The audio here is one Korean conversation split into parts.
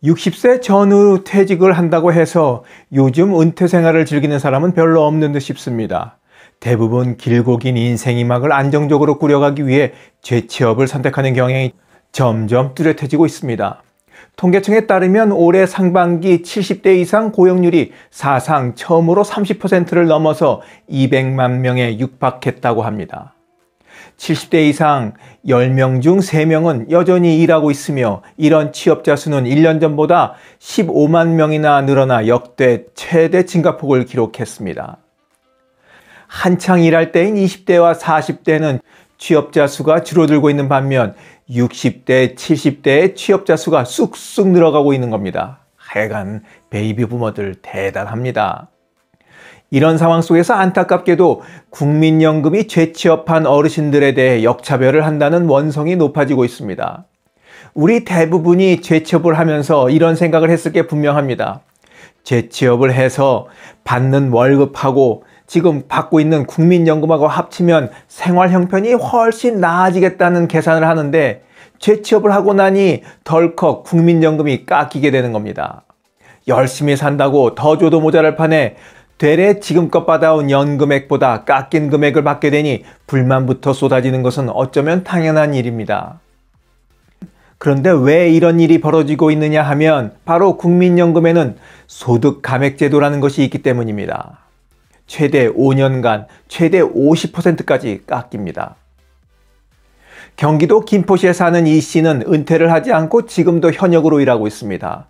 60세 전후 퇴직을 한다고 해서 요즘 은퇴 생활을 즐기는 사람은 별로 없는 듯 싶습니다. 대부분 길고 긴 인생의 막을 안정적으로 꾸려가기 위해 재취업을 선택하는 경향이 점점 뚜렷해지고 있습니다. 통계청에 따르면 올해 상반기 70대 이상 고용률이 사상 처음으로 30%를 넘어서 200만 명에 육박했다고 합니다. 70대 이상 10명 중 3명은 여전히 일하고 있으며 이런 취업자 수는 1년 전보다 15만 명이나 늘어나 역대 최대 증가폭을 기록했습니다. 한창 일할 때인 20대와 40대는 취업자 수가 줄어들고 있는 반면 60대, 70대의 취업자 수가 쑥쑥 늘어가고 있는 겁니다. 하여간 베이비 부머들 대단합니다. 이런 상황 속에서 안타깝게도 국민연금이 재취업한 어르신들에 대해 역차별을 한다는 원성이 높아지고 있습니다. 우리 대부분이 재취업을 하면서 이런 생각을 했을 게 분명합니다. 재취업을 해서 받는 월급하고 지금 받고 있는 국민연금하고 합치면 생활 형편이 훨씬 나아지겠다는 계산을 하는데 재취업을 하고 나니 덜컥 국민연금이 깎이게 되는 겁니다. 열심히 산다고 더 줘도 모자랄 판에 되레 지금껏 받아온 연금액보다 깎인 금액을 받게 되니 불만부터 쏟아지는 것은 어쩌면 당연한 일입니다. 그런데 왜 이런 일이 벌어지고 있느냐 하면 바로 국민연금에는 소득 감액제도라는 것이 있기 때문입니다. 최대 5년간 최대 50%까지 깎입니다. 경기도 김포시에 사는 이 씨는 은퇴를 하지 않고 지금도 현역으로 일하고 있습니다.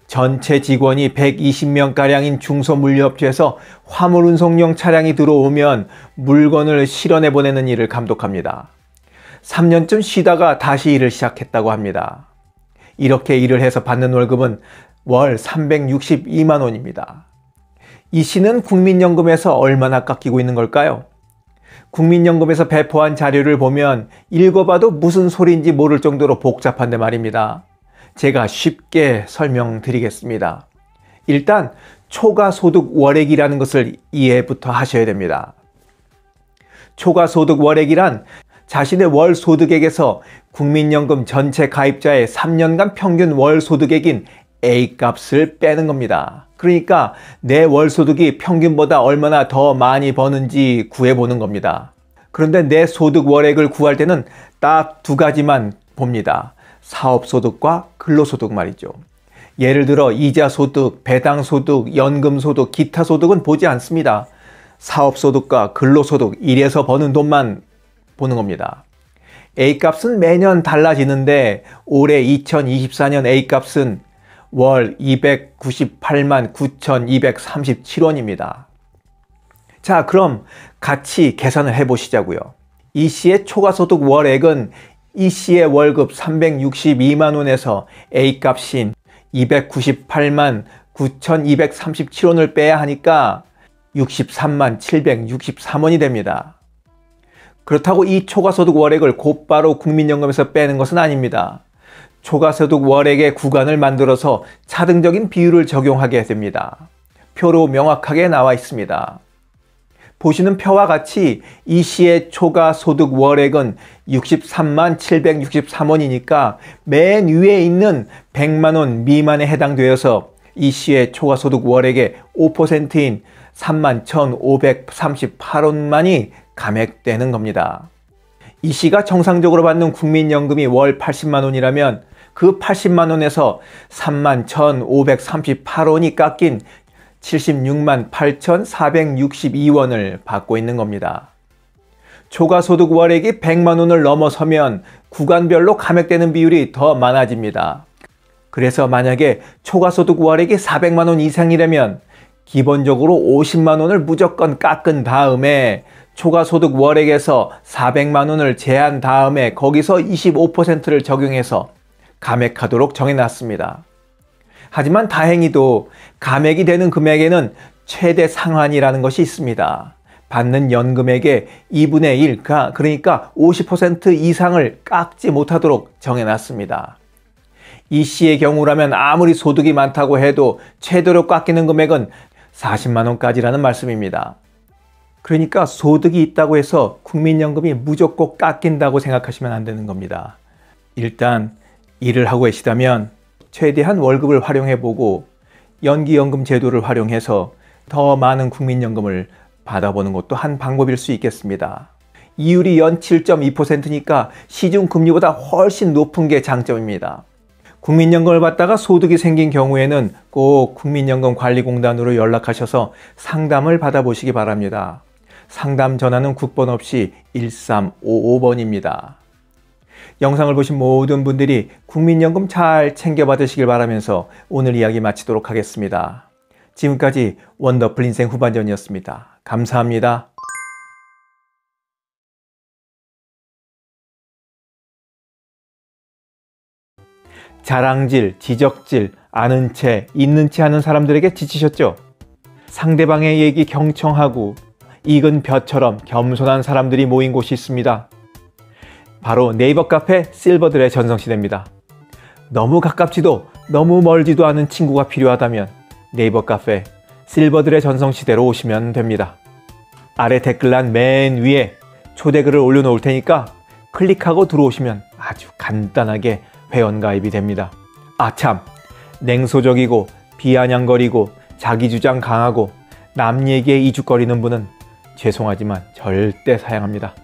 전체 직원이 120명가량인 중소물류업체에서 화물운송용 차량이 들어오면 물건을 실어내 보내는 일을 감독합니다. 3년쯤 쉬다가 다시 일을 시작했다고 합니다. 이렇게 일을 해서 받는 월급은 월 362만 원입니다. 이 씨는 국민연금에서 얼마나 깎이고 있는 걸까요? 국민연금에서 배포한 자료를 보면 읽어봐도 무슨 소리인지 모를 정도로 복잡한데 말입니다. 제가 쉽게 설명드리겠습니다. 일단 초과소득 월액이라는 것을 이해부터 하셔야 됩니다. 초과소득 월액이란 자신의 월 소득액에서 국민연금 전체 가입자의 3년간 평균 월 소득액인 A값을 빼는 겁니다. 그러니까 내 월 소득이 평균보다 얼마나 더 많이 버는지 구해보는 겁니다. 그런데 내 소득 월액을 구할 때는 딱 두 가지만 봅니다. 사업소득과 근로소득 말이죠. 예를 들어 이자소득, 배당소득, 연금소득, 기타소득은 보지 않습니다. 사업소득과 근로소득, 일해서 버는 돈만 보는 겁니다. A값은 매년 달라지는데 올해 2024년 A값은 월 298만 9,237원입니다. 자, 그럼 같이 계산을 해보시자고요. 이 씨의 초과소득 월액은 이 씨의 월급 362만 원에서 A값인 298만 9,237원을 빼야 하니까 63만 763원이 됩니다. 그렇다고 이 초과소득 월액을 곧바로 국민연금에서 빼는 것은 아닙니다. 초과소득 월액의 구간을 만들어서 차등적인 비율을 적용하게 됩니다. 표로 명확하게 나와 있습니다. 보시는 표와 같이 이 씨의 초과소득 월액은 63만 763원이니까 맨 위에 있는 100만원 미만에 해당되어서 이 씨의 초과소득 월액의 5%인 3만 1,538원만이 감액되는 겁니다. 이 씨가 정상적으로 받는 국민연금이 월 80만 원이라면 그 80만 원에서 3만 1,538원이 깎인 76만 8,462원을 받고 있는 겁니다. 초과소득 월액이 100만 원을 넘어서면 구간별로 감액되는 비율이 더 많아집니다. 그래서 만약에 초과소득 월액이 400만 원 이상이라면 기본적으로 50만 원을 무조건 깎은 다음에 초과소득 월액에서 400만 원을 제한 다음에 거기서 25%를 적용해서 감액하도록 정해놨습니다. 하지만 다행히도 감액이 되는 금액에는 최대 상한이라는 것이 있습니다. 받는 연금액의 2분의 1, 그러니까 50% 이상을 깎지 못하도록 정해놨습니다. 이 씨의 경우라면 아무리 소득이 많다고 해도 최대로 깎이는 금액은 40만 원까지라는 말씀입니다. 그러니까 소득이 있다고 해서 국민연금이 무조건 깎인다고 생각하시면 안 되는 겁니다. 일단 일을 하고 계시다면 최대한 월급을 활용해보고 연기연금 제도를 활용해서 더 많은 국민연금을 받아보는 것도 한 방법일 수 있겠습니다. 이율이 연 7.2%니까 시중금리보다 훨씬 높은 게 장점입니다. 국민연금을 받다가 소득이 생긴 경우에는 꼭 국민연금관리공단으로 연락하셔서 상담을 받아보시기 바랍니다. 상담 전화는 국번 없이 1355번입니다. 영상을 보신 모든 분들이 국민연금 잘 챙겨받으시길 바라면서 오늘 이야기 마치도록 하겠습니다. 지금까지 원더풀 인생 후반전이었습니다. 감사합니다. 자랑질, 지적질, 아는 채, 있는 채 하는 사람들에게 지치셨죠? 상대방의 얘기 경청하고 익은 벼처럼 겸손한 사람들이 모인 곳이 있습니다. 바로 네이버 카페 실버들의 전성시대입니다. 너무 가깝지도 너무 멀지도 않은 친구가 필요하다면 네이버 카페 실버들의 전성시대로 오시면 됩니다. 아래 댓글란 맨 위에 초대글을 올려놓을 테니까 클릭하고 들어오시면 아주 간단하게 회원가입이 됩니다. 아참, 냉소적이고 비아냥거리고 자기주장 강하고 남 얘기에 이죽거리는 분은 죄송하지만 절대 사양합니다.